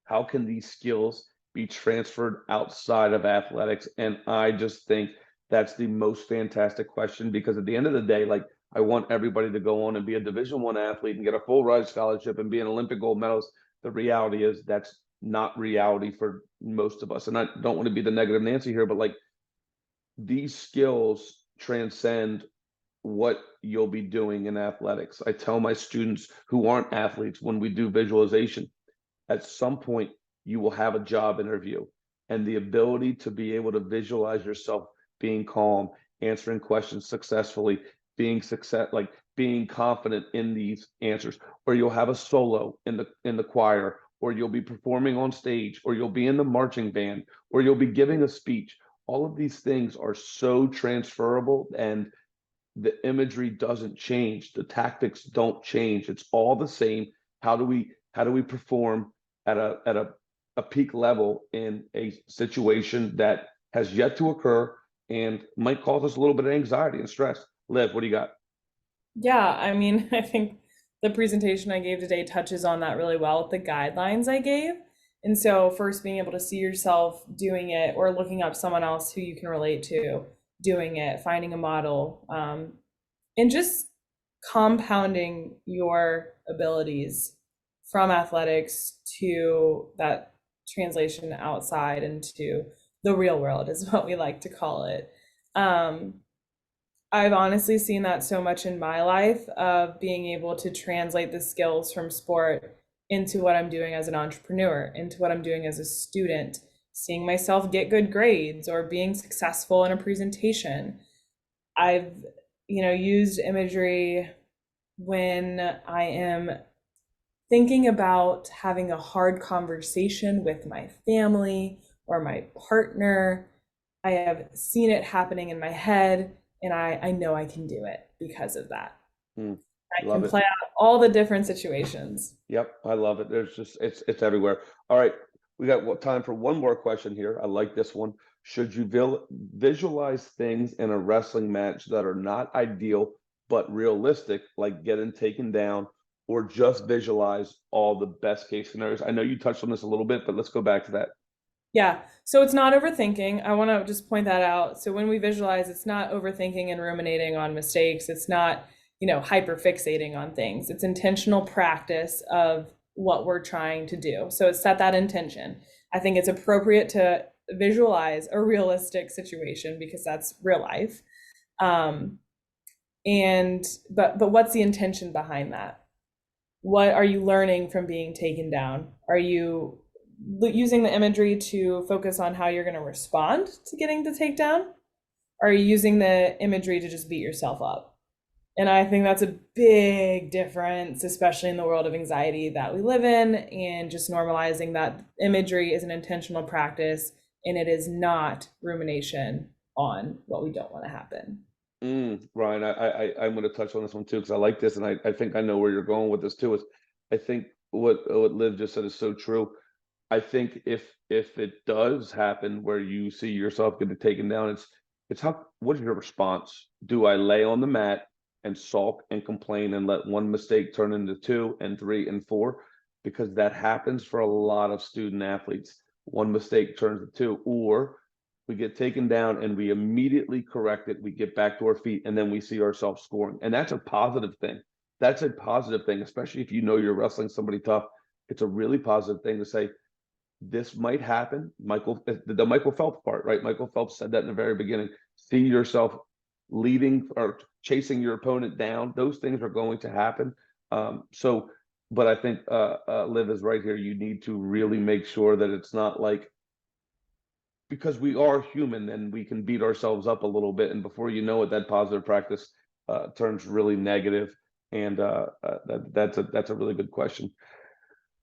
How can these skills be transferred outside of athletics? And I just think that's the most fantastic question because at the end of the day, like I want everybody to go on and be a Division I athlete and get a full ride scholarship and be an Olympic gold medalist. The reality is that's not reality for most of us. And I don't want to be the negative Nancy here, but like these skills transcend what you'll be doing in athletics. I tell my students who aren't athletes when we do visualization, at some point you will have a job interview, and the ability to be able to visualize yourself being calm, answering questions successfully, being confident in these answers, or you'll have a solo in the choir, or you'll be performing on stage, or you'll be in the marching band, or you'll be giving a speech. All of these things are so transferable, and the imagery doesn't change, the tactics don't change, it's all the same. How do we perform at a peak level in a situation that has yet to occur and might cause us a little bit of anxiety and stress? Liv, what do you got? yeah. I mean, I think the presentation I gave today touches on that really well with the guidelines I gave. And so, first, being able to see yourself doing it or looking up someone else who you can relate to doing it, finding a model, and just compounding your abilities from athletics to that translation outside into the real world is what we like to call it. Um, I've honestly seen that so much in my life of being able to translate the skills from sport into what I'm doing as an entrepreneur, into what I'm doing as a student, seeing myself get good grades or being successful in a presentation. I've, used imagery when I am thinking about having a hard conversation with my family or my partner. I have seen it happening in my head, and I know I can do it because of that. Hmm, I can love it. play out all the different situations. Yep, I love it. There's just it's everywhere. All right, we got time for one more question here. I like this one. Should you visualize things in a wrestling match that are not ideal but realistic, like getting taken down, or just visualize all the best case scenarios? I know you touched on this a little bit, but let's go back to that. Yeah. So it's not overthinking. I want to just point that out. So when we visualize, it's not overthinking and ruminating on mistakes. It's not, hyper fixating on things. It's intentional practice of what we're trying to do. So it's set that intention. I think it's appropriate to visualize a realistic situation because that's real life. Um, but what's the intention behind that? What are you learning from being taken down? Are you using the imagery to focus on how you're going to respond to getting the takedown? Or are you using the imagery to just beat yourself up? And I think that's a big difference, especially in the world of anxiety that we live in, and just normalizing that imagery is an intentional practice and it is not rumination on what we don't want to happen. Ryan, I'm going to touch on this one too because I like this, and I think I know where you're going with this too. Is I think what Liv just said is so true. I think if it does happen where you see yourself getting taken down, it's how what is your response? Do I lay on the mat and sulk and complain and let one mistake turn into two and three and four? Because that happens for a lot of student athletes. One mistake turns to two, or we get taken down and we immediately correct it. We get back to our feet and then we see ourselves scoring. And that's a positive thing. That's a positive thing, especially if you know you're wrestling somebody tough. It's a really positive thing to say, this might happen. The Michael Phelps part, right? Michael Phelps said that in the very beginning. See yourself leading or chasing your opponent down. Those things are going to happen. But I think Liv is right here. You need to really make sure that it's not like, because we are human and we can beat ourselves up a little bit, and before you know it, that positive practice turns really negative. And that's a really good question.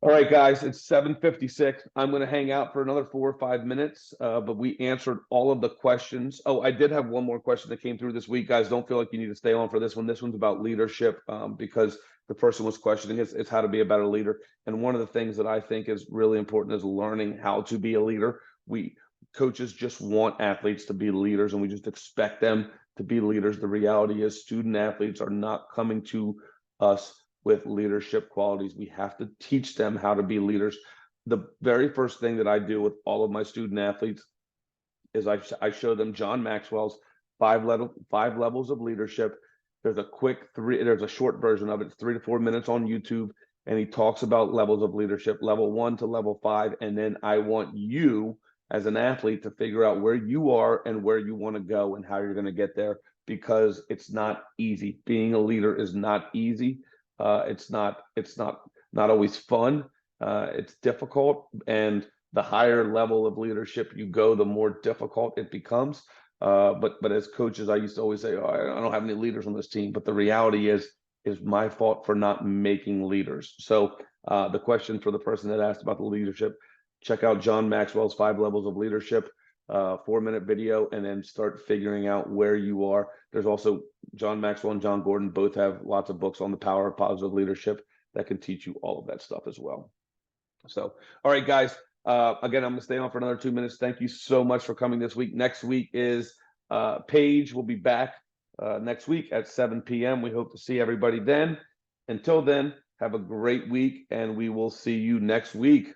All right, guys, it's 7:56. I'm going to hang out for another 4 or 5 minutes, but we answered all of the questions. Oh, I did have one more question that came through this week, guys. Don't feel like you need to stay on for this one. This one's about leadership, because the person was questioning it's how to be a better leader. And one of the things that I think is really important is learning how to be a leader. We coaches just want athletes to be leaders, and we just expect them to be leaders. The reality is student athletes are not coming to us with leadership qualities. We have to teach them how to be leaders. The very first thing that I do with all of my student athletes is I show them John Maxwell's five levels of leadership. There's a short version of it. It's 3 to 4 minutes on YouTube. And he talks about levels of leadership, level 1 to level 5. And then I want you as an athlete to figure out where you are and where you want to go and how you're going to get there, because it's not easy. Being a leader is not easy. It's not always fun. It's difficult, and the higher level of leadership you go, the more difficult it becomes. But as coaches, I used to always say, "Oh, I don't have any leaders on this team." But the reality is my fault for not making leaders. So the question for the person that asked about the leadership, check out John Maxwell's 5 levels of leadership. 4-minute video, and then start figuring out where you are. There's also John Maxwell and John Gordon both have lots of books on the power of positive leadership that can teach you all of that stuff as well. So, all right, guys. Again, I'm going to stay on for another 2 minutes. Thank you so much for coming this week. Next week is Paige will be back next week at 7 p.m. We hope to see everybody then. Until then, have a great week, and we will see you next week.